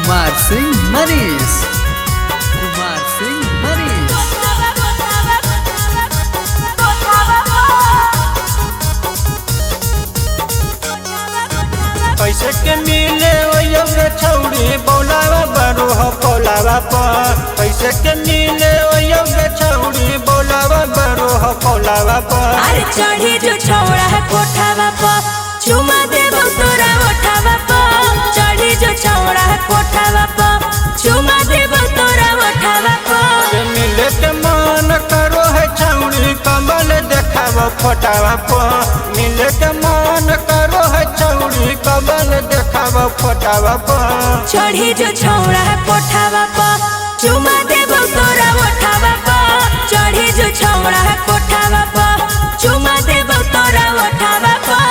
कुमार सिंह मनीष। कुमार सिंह मनीष। कैसे के मिले ओये छौड़ी बोलावा बरू हो बोलावा पर। कैसे के मिले ओये छौड़ी बोलावा बरू हो बोलावा पर। अरे चढ़ी जो छौड़ा है कोठावा पर चुमा देबो तोरा ओठावा पर। चढ़ी जो छौड़ा है कोठावा पर चुमा देबो तोरा ओठावा पर। मिले के मन करो है छौड़ी कमल देखावा फोटावा पर। मिले के मन करो है छौड़ी कमल देखावा फोटावा पर। चढ़ी जो छौड़ा है कोठावा पर चुमा देबो तोरा ओठावा पर। चढ़ी जो छौड़ा है कोठावा पर चुमा देबो तोरा ओठावा पर।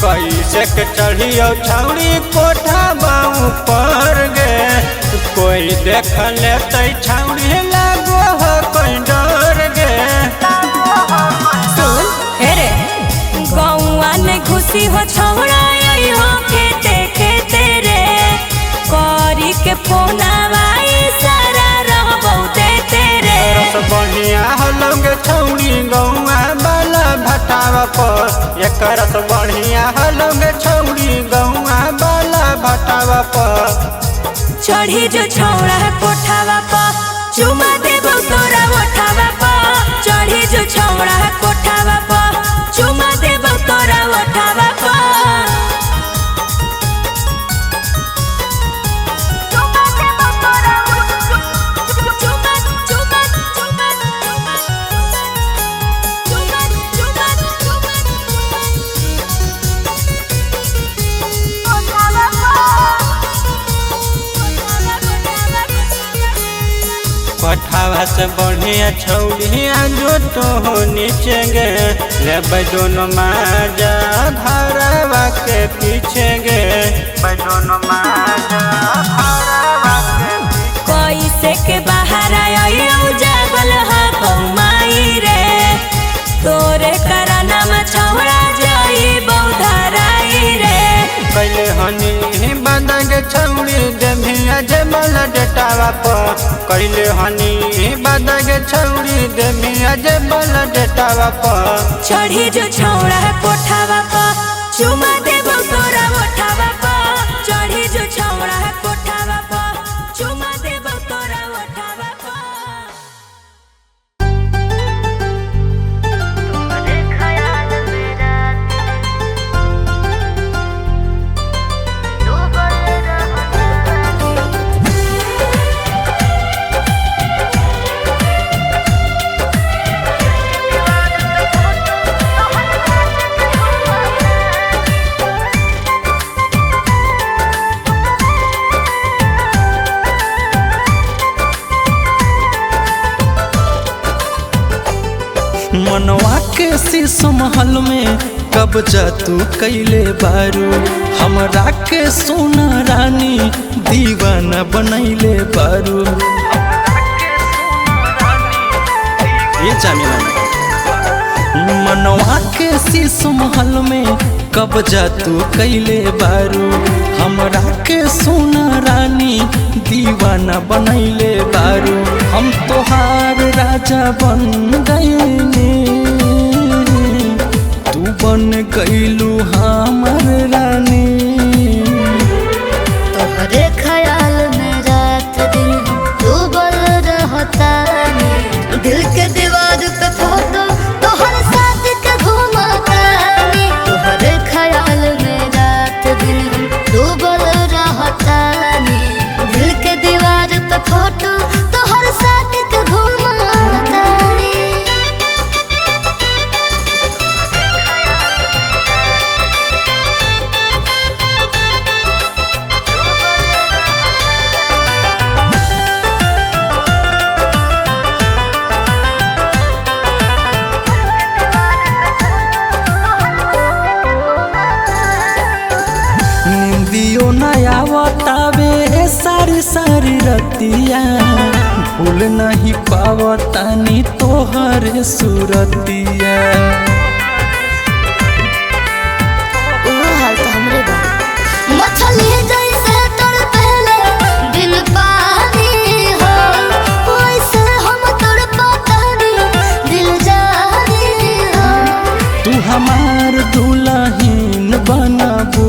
कैसे के चढ़ियो छौड़ी कोठा बाऊ पर गे। कोई देख लेते छौड़ी लागो हो कोई डर गे। सुन हेरे गौआ ने खुशी हो छौड़ा आई हो खेते खेते रे। करी के फोनावा सारा रहबौ देते रे। रस बढ़िया हलंगे छौड़ी गौआ बाला भटावा पर। एक रस बढ़िया हलंगे छौड़ी गौआ बाला भटावा पर। चढ़ी जो छौड़ा है कोठावा पर चुमा देबो तोरा ओठावा पर। चढ़ी जो छौड़ा है कोठावा पर चुमा देबो तोरा ओठावा पर। कोठावा से बढ़िया छौड़ी जो तो हो नीचे गे। ले दोनों माजा घरवा के पीछे गे। दोनों माजा घरवा के कैसे के बाहर आयो जागल हा कौमाई रे। तोरे करना में छौड़ा जाई बौधराई रे। कैले हनी बदंग छौड़ी देमिया जमल डेटावा पर। कैले हनी बदंग छौड़ी देमिया जमल डेटावा पर। चढ़ी जो छौड़ा है कोठावा पर चुमा देबो तोरा ओठावा पर। चढ़ी जो छौड़ा है कोठावा पर चुमा देबो तोरा ओठावा पर। मनवा के शीशो महल में कब्जा तू कैले बारू। हमरा के सोना रानी दीवाना बनैले बारू। ये जामिला मनवा के शीशो महल में कब्जा तू कैले बारू। हमरा के सोना रानी दीवाना बनैले बारू। हम तोहार राजा बन गईनी तू बन गईलू हमर रानी। तोहरे ख्याल में रात दिन डूबल रहता। दिल के दीवार पे फोटो तोहर साथ के घूमता। तोहरे ख्याल में रात दिन डूबल रहता। दिल के दीवार पे फोटो तोहर साथ के घूमता। सारी रतिया भूल नहीं पावतानी तोहर सूरतिया। हाल तो हमरे बा मछली जैसे तड़पेले बिन पानी हो, वैसे हम तड़पतानी दिल जानी हो। तू हमार दुल्हन बनबू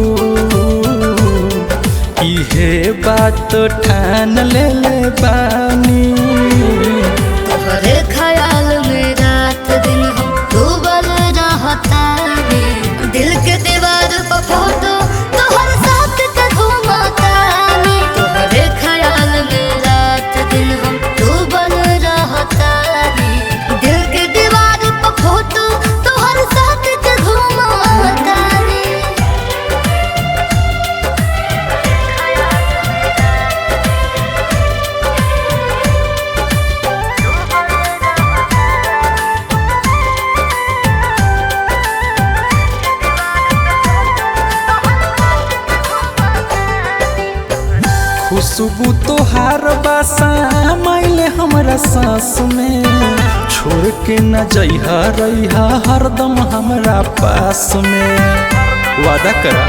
इहे बात ठान ले बानी। तोहरे ख्याल में रात दिन हम डूबल रहतानी, दिल के दीवार पर फोटो तोहर साथ के घुमातानी। तोहरे ख्याल में रात दिन हम डूबल रहतानी, दिल के दीवार पर फोटो तोहर साथ के घुमातानी। खुशबू तोहार बासा माइले हमरा सांस में, छोड़ के न जइहा रहिहा हरदम हमरा पास में। वादा करा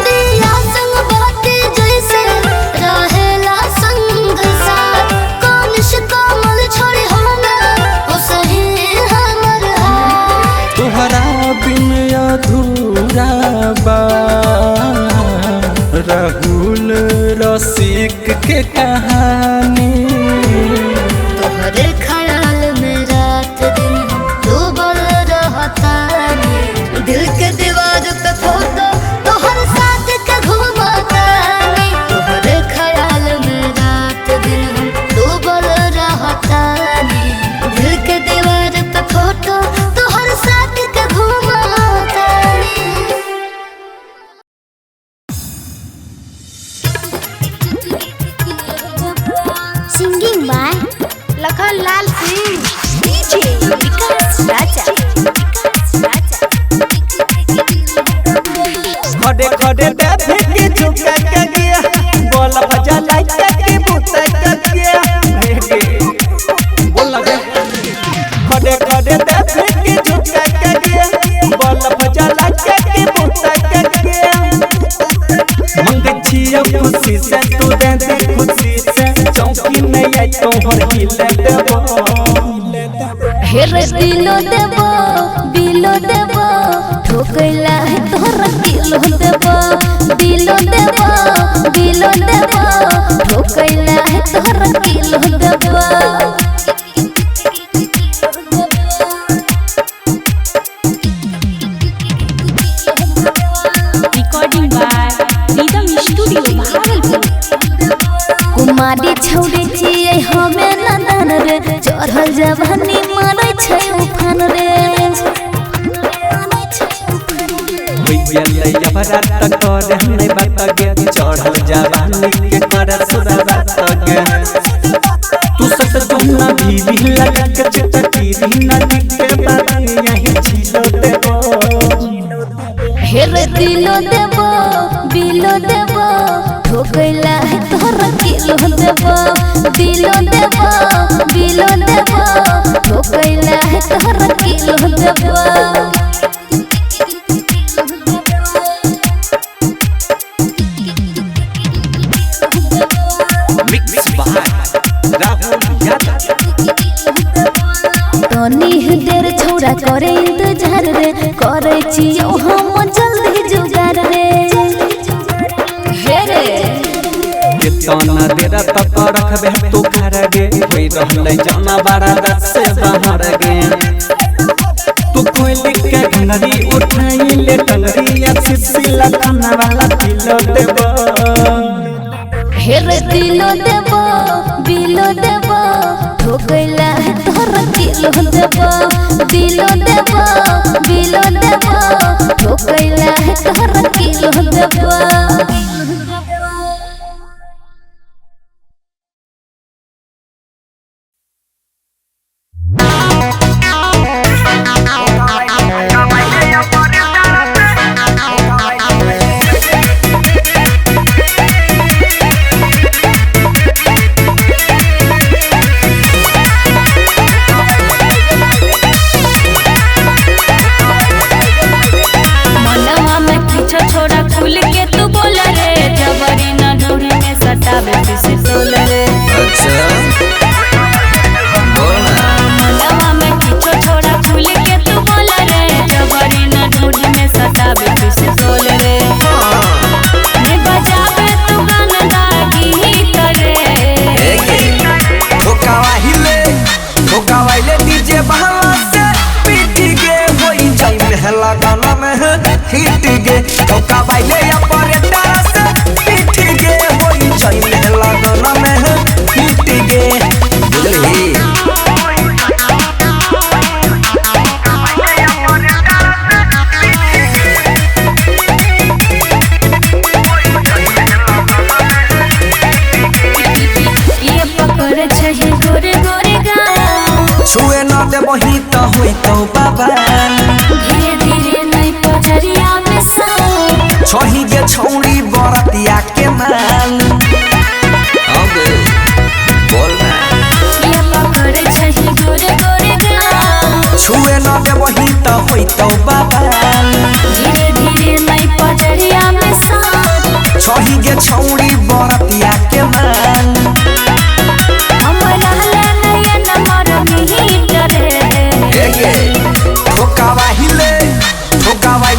दिया संग बाती जैसे रहेला संग साथ, कौन शिकमल छोड़ी हो ना ओ सही हमर हाथ। तोहरा बिन अधूरा बा राहुल रसिक के कहानी। तोहरे ख्याल में रात दिन हम डूबल रहतानी, दिल के दीवार पे फोटो तोहर साथ के घुमातानी। तोहरे ख्याल में रात दिन हम डूबल रहतानी, दिल के दीवार पे फोटो तोहर साथ के घुमातानी। Singing by Lakhan Lal Singh, DJ Vikas Raja. खड़े खड़े बैठे के झुका के गया, बोला भजा लाइट के बुता के गया। बोल लगे खड़े खड़े बैठे के झुका के गया, बोला भजा लाइट के बुता के गया। मंगे छिया खुशी से तू दे खुशी से, चौकी में आई तोहर हिले देबो। हेरे दिलो देबो बिलो देबो, ठोकैला है तोहरा किलो देबो। दिलो देबो बिलो देबो, ठोकैला है तोहरा किलो देबो। Recording by rhythm studio Bhagalpur. कुमारी छौड़ी छियै हमें नंदन रे, चढ़ल जवानी मारै छै उफान रे। होई गेलै अपराध तक करे हमने बात गे, चढ़ल जवानी के करे सुरा बात गे। तू सब जुमला भी लगा के चटकी ना के बात यही छिलो देबो। हेरे दिलो देबो बिलो देबो, ठोकैला है तोहरा किलो देबो। दिलो देबो बिलो देबो, ठोकैला है तोहरा किलो देबो। Mix by Rahul Yadav. तनी देर छौड़ा करे इंतजार रे, करे छियौ हम जल्दी जुगाड़ रे। हेरे कितना देर तक रखबे तू खड़ा गे, होई रहलै जाना बड़ा रस से बाहर गे। तू कोई लिख के घंगरी उठाई ले टंगरी, अच्छी सी लखना वाला किलो देबो। हेरे दिलो देबो बिलो देबो, ठोकैला है तोहरा किलो देबो। दिलो देबो बिलो देबो, ठोकैला है तोहरा किलो देबो। बाबान धीरे धीरे नहीं पजरिया में सो छही गे छौड़ी बरतिया के माल अबे बोल ना ये पकड़ छही गोरे गोरे गाल छुए न देबही त होई तो बाबान धीरे धीरे नहीं पजरिया में सो छही गे छौड़ी बरतिया के माल हमरा ले नहीं नंबर मीटर एगे ठोकावा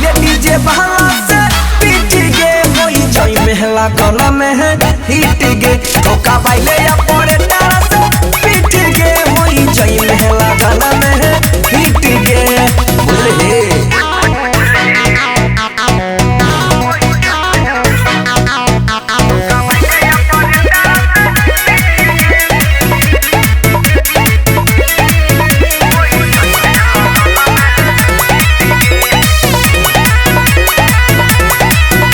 ये डीजे बहला से पीट गे होई जई महला गला में है हिट गे ठोकावा ले या पड़े तारा से पीट गे होई जई महला गला में है हिट गे बोले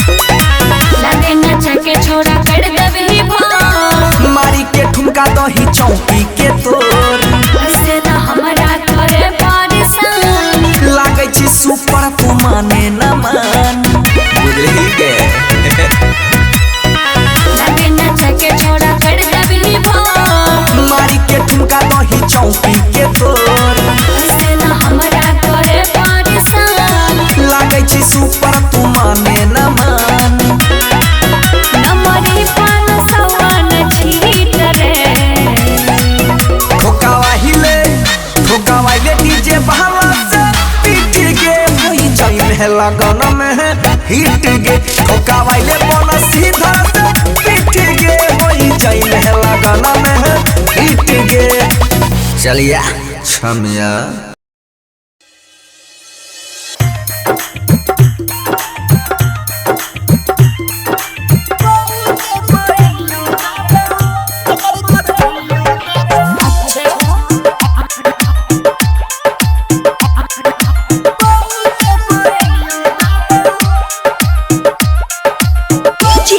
लगे नचा के छोरा कर देबही भार मारी के ठुमका दही चौकी के तोर ऐसे ना हमरा करे परेशान लागे छी सुपर तू माने न मान बुझही गे लगे नचा के छोरा कर देबही भार मारी के ठुमका दही चौकी के तोर ऐसे ना हमरा करे परेशान लागे छी सुपर तू माने न मान नमरी पान सवन छीट रे ठोकावा ले डीजे बहला से पीट गे होई जाई महला गाना में है हिट गे ठोकावा ले बोला सीधा से पीट गे होई जाई महला गाना में है हिट गे चलिया छमिया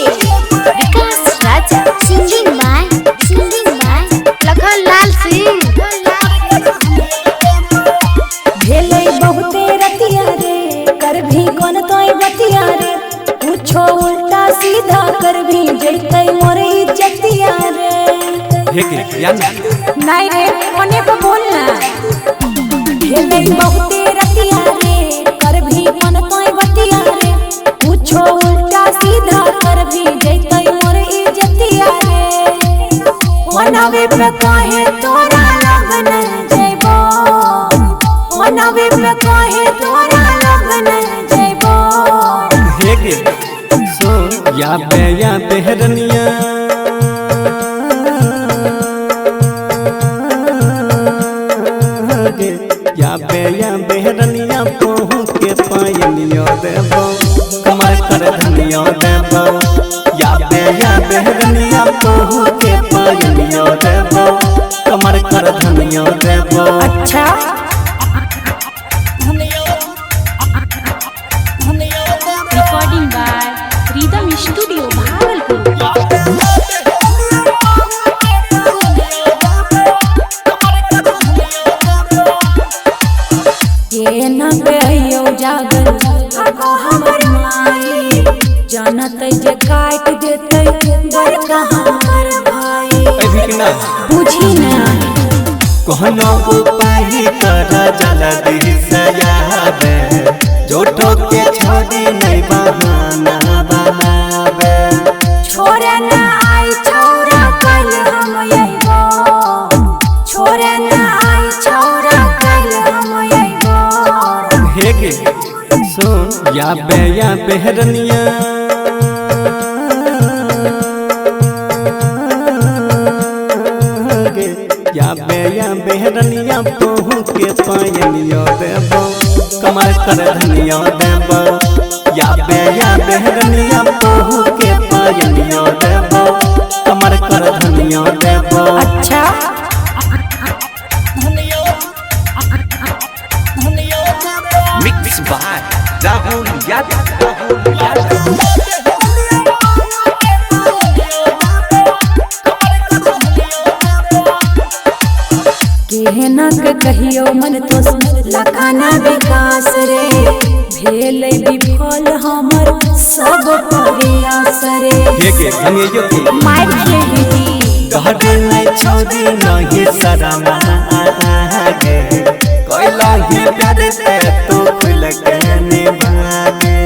विकास राजा सिंगिंग बाय लखन लाल सिंह। भेलै बहुते रतिया रे कर भी कोन तोय बतिया रे कुछो उल्टा सीधा कर भी जैतै मोर इज्जतिया रे नहीं रे कोने पे बोलना भेलै बहुते रतिया रे कर भी कोन तोय बतिया रे कुछो उल्टा सीधा कर भी जैतै मोर इज्जतिया रे ओनावे पे काहे तोरा लगन जइबो ओनावे पे काहे तोरा लगन जइबो हेगे सो या बेहरनिया या बेहरनिया पहु के पायनियो देबो कमर कर धनियो देबो या बेहरनिया पहु के पायनियो देबो कमर कर धनियो देबो अच्छा recording by rhythm studio Bhagalpur. ये न बेहियो जागल आगो हमर माई जानत जे काट देतै बड़का हमर भाई बुझी ना कहनो उपाय कर जल्दी से आवे जोठो के छोड़ी नहीं बहाना बनावे छोरे ना आई छौरा कल हम अइबो छोरे ना आई छौरा कल हम अइबो हेगे सुन या बेहरनिया या बेहरनिया पहु के पायनियो देबो कमर कर धनियो देबो या बेहरनिया पहु के पायनियो देबो कमर कर धनियो देबो अच्छा मिक्स बाय राहुल यादव केहन ना के कहियो मन तो लखाना विकास रे भेल विफल हमर सब प्रयास रे मार खेली गहरे नहीं छोड़ी नहीं शरमा आगे कोइला ही प्यार से तू खुल के निभागे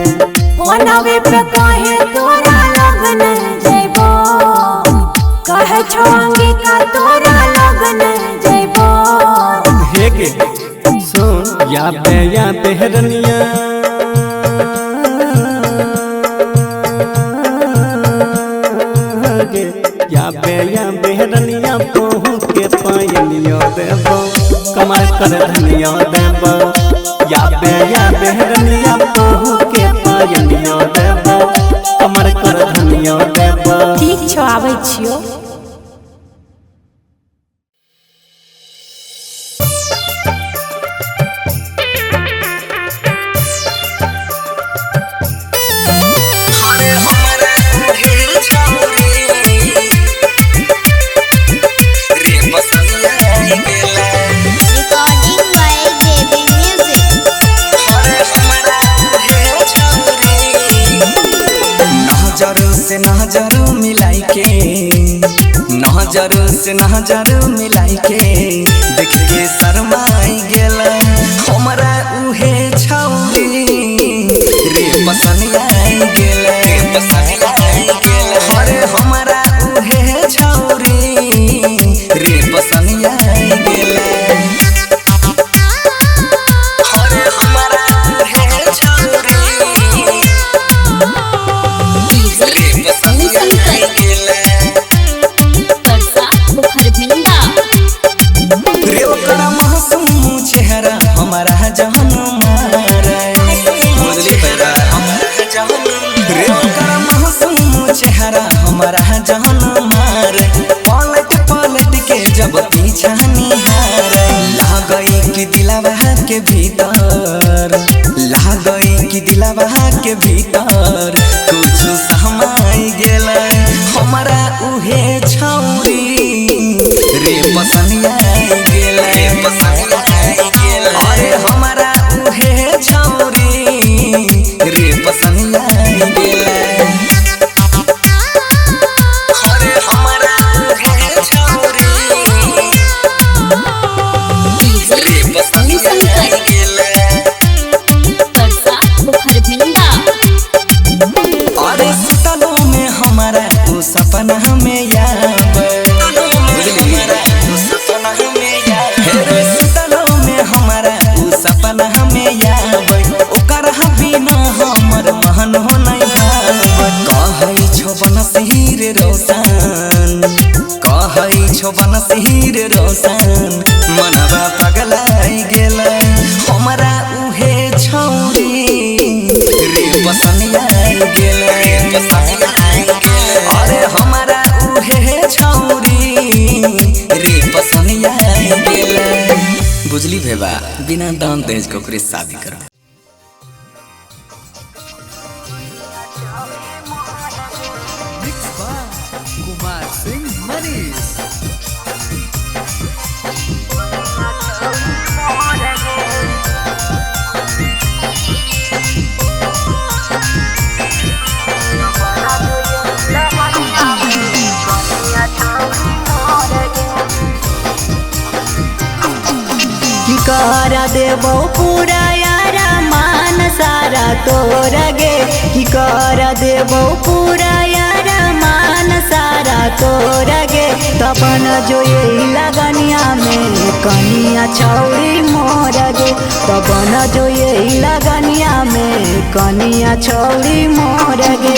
ओनावे पे कहे तोरा लगन जइबो कहे छोंगी का तोरा लगन जइबो हेगे सुन या पे हरनिया या बेहरनिया पहू के पायनिया देबो कमर कर धनिया देबो या बेहरनिया पहू के पायनिया देबो कमर कर धनिया देबो ठीक छौ आबै छियो नजर मिलाई के देख के शर्माई गेल हमरा उहे छौरी रे पसंद आई गेल अरे हमरा उहे छौरी रे पसंद आई गेल अरे हमरा उहे छौरी रे पसंद आई गेल चेहरा हमारा जहन मारे मासूम चेहरा हमारा जहन मारे पलट पलट के जब पीछा निहारे लागई कि दिलवा के भीतर लागई कि दिलवा के भीतर कुछ समाई गेले हमारा उहे छौरी रे पसंद आई गेले अरे हमारा उहे छौरी रे पसंद आई गेले अरे हमारा उहे छौरी रे पसंद आई गेले अरे सुतलो में हमारा उ सपना में याद सपना हमें याद ओकर बिना हमर महन हो नहीं कहै छो बनसीर रोशन कहै छो बनसीर रोशन मनवा पगलाई गेल हमरा उहे छौरी रे पसंद आई गेल अरे हमरा उहे छौरी रे पसंद आई गेल बुझली भेबा बिना दान दहेज के ओकरे शादी करो कुमार सिंह मनीष कर देबो पूरा यारा मान सारा तोर गे कि कर देबो पूरा यारा मान सारा तोर गे तपन जो यही लगनिया में कनिया छौरी मोर गे तपन जो यही लगनिया में कनिया छौरी मोर गे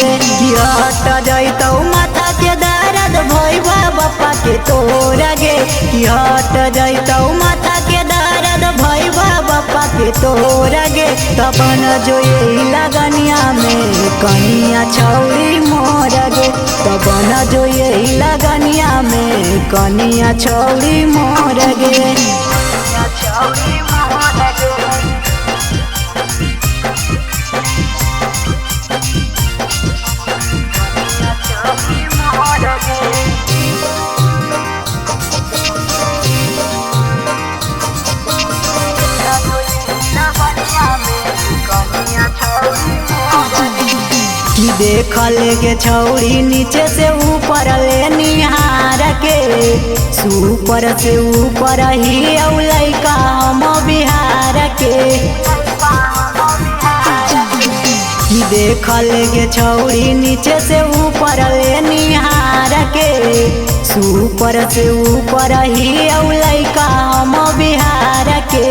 हट जैतौ माथा के दर्द भइबा बापा के तोर गे हट जैतौ माथा के दर्द भइबा बापा के तोर गे तपन जो यही लगनिया में कनिया छौरी मोर गे तपन जो यही लगनिया में कनिया छौरी मोर गे देखल के छौड़ी नीचे से ऊपर ले निहार के सुपर से ऊपर ही लइका हम बिहार के देखल के छौड़ी नीचे से ऊपर ले निहार के सुपर से ऊपर ही लइका हम बिहार के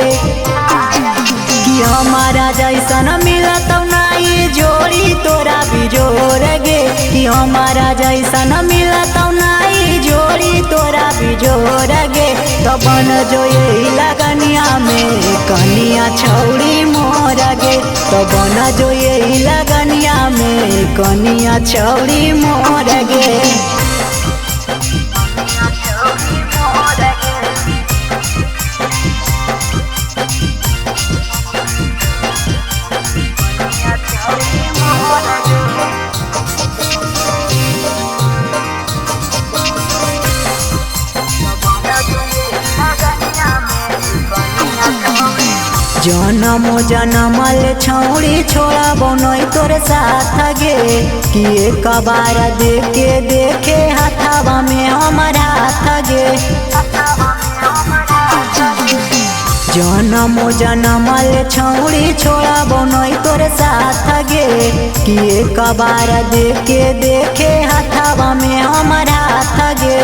कि हमारा जैसन मिलत नहीं जोड़ी तोरा बिजोर गे कि हमारा जैसन मिलत नहीं जोड़ी तोरा बिजोर गे तो बन जो यही लगनिया में कनिया छौड़ी मोर गे तो बन जो यही लगनिया में कनिया छौड़ी मोर गे जनमो जनमल छौड़ी छोड़ा बनोई तोर साथ गे कि एक बार देखे हाथवा में हमारा हाथ गे जनमो जनमल छौड़ी छोड़ा बनोई तोर साथ गे कि एक बार देखे हाथवा में हमारा हाथ गे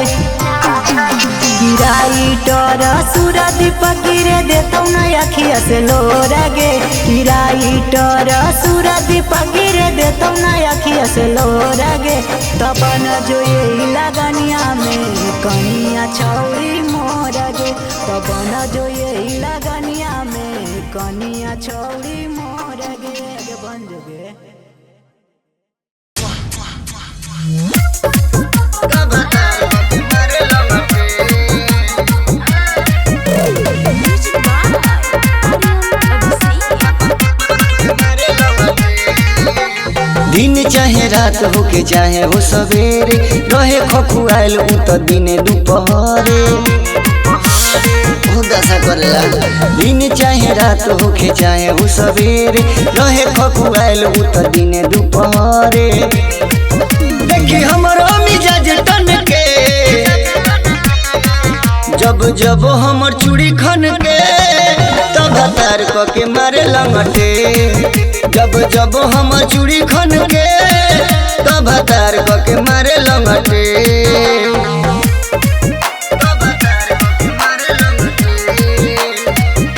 किराइटर सूरज दीपक गिरे देतौ न अखिया से लोर गे किराइटर सूरज दीपक गिरे देतौ न अखिया से लोर गे तब न जो यही लगनिया में कनिया छौड़ी मोर गे तब न जो यही लगनिया में कनिया छौड़ी मोर गे बन जो गे दिन चाहे रात होके चाहे हो सवेरे रहे खखुआल उ तो दिने दुपहरे दशा करेला दिन चाहे रात होके चाहे हो सवेरे रहे खखुआल उ तो दिने दुपहरे देखी हमरो मिजाज टन के जब जब हमर चूड़ी खन के तब तार क के मारे लंगटे जब जब हम चूड़ी खन के तब तार क के मारे लंगटे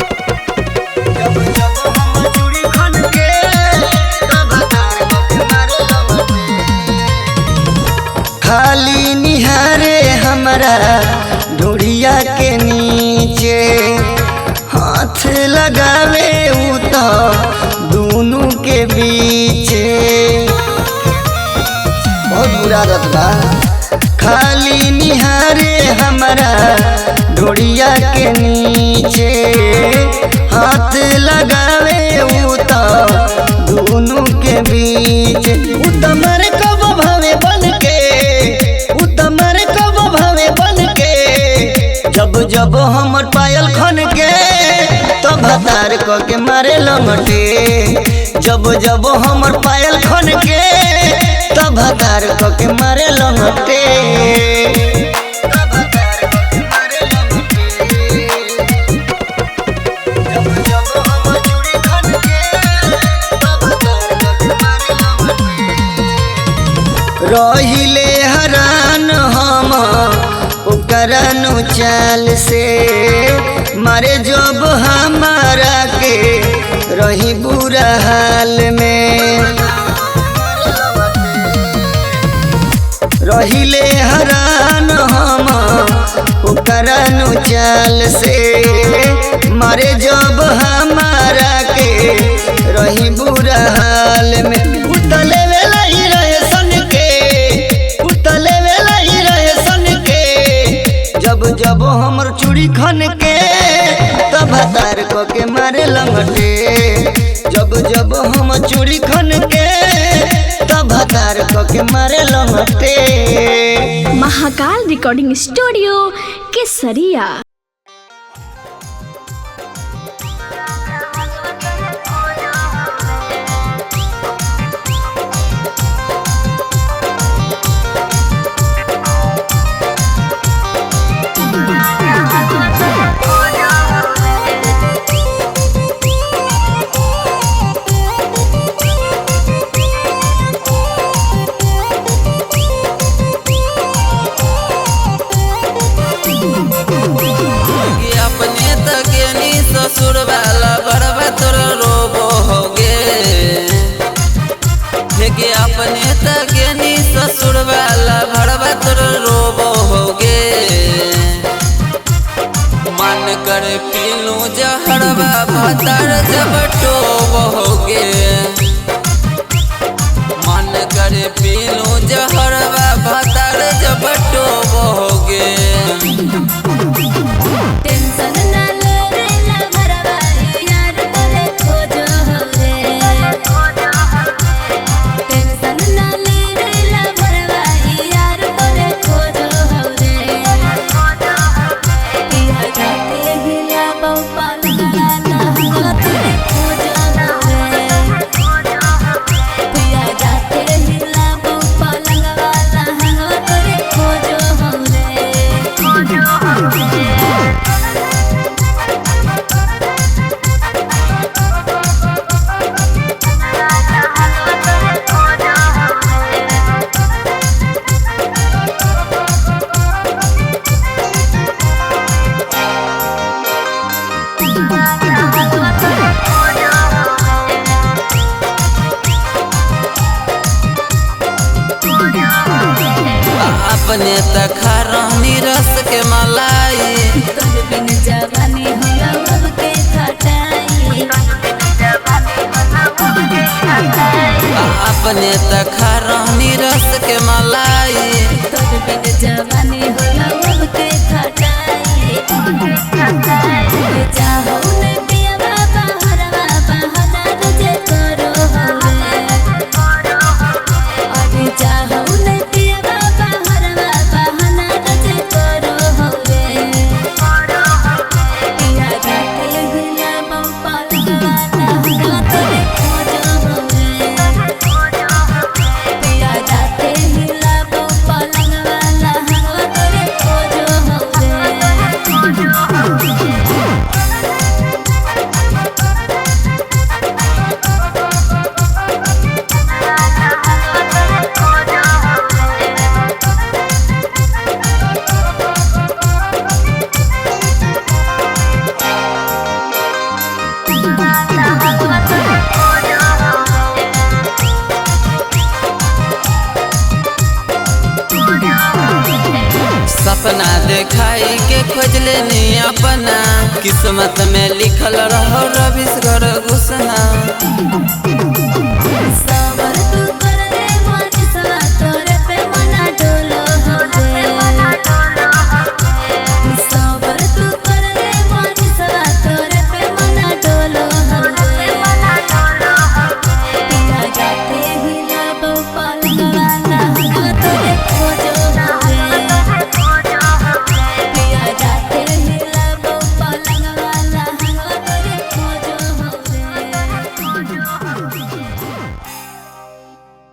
जब जब हम चूड़ी खन के तब तार क के मारे लंगटे खाली निहारे हमरा ढोड़िया के नीचे हाथ लगावे उ तो दोनों के बीच बहुत बुरा रत बा खाली निहारे हमारा ढोड़िया के नीचे हाथ लगावे उ तो दोनों के बीच उतमर कब भावे बन के उतमर कब भावे बन के जब जब हमर पायल खन के तो भतार क के मारे लंगटे जब जब हमर पायल खन के तो भतार क के मारे लंगटे जब जब हमर चूड़ी खन के तो भतार क के मारे लंगटे रहिले हरान हम ओकरनु चाल से मारे जब हमारा के रही बुरा हाल में रहिले हरान हम ओकरनु चाल से मारे जब हमारा के रही बुरा हाल में उतले वेला ही रहे सन के उतले वेला ही रहे सन के जब जब हमर चूड़ी खन के तब तार क के मारे लंगटे जब जब हम चूड़ी खन के तब तार क के मारे लंगटे महाकाल रिकॉर्डिंग स्टूडियो केसरिया। घरवा भतर जब टोबोगे मन करे पीलू जहरवा भतर जब टोबोगे टेंशन ना ले रे ला भरवा यार तोरे खोजो रे टेंशन ना ले रे ला भरवा यार तोरे खोजो रे पिया जाते हिला बहुपाल गाना तोरे खोजो रे पिया जाते हिला बहुपाल गाना तोरे खोजो रे अपने तखरनी रस के मलाई तोर बिन जवानी होला अब के खटाई अपने तखरनी रस के मलाई तोर बिन जवानी होला अब के खटाई चाहो ने पिया बाबा हरवा बहाना तुझे करो अरे चाहो ने पिया बाबा हरवा बहाना तुझे करो पिया जाते हिला बहुपाल गाना तोरे खोजो पिया जाते हिला बहुपाल गाना तोरे खोजो सपना देखाई के खोज लेनी अपना किस्मत में लिखल रहो रविश घर घुसना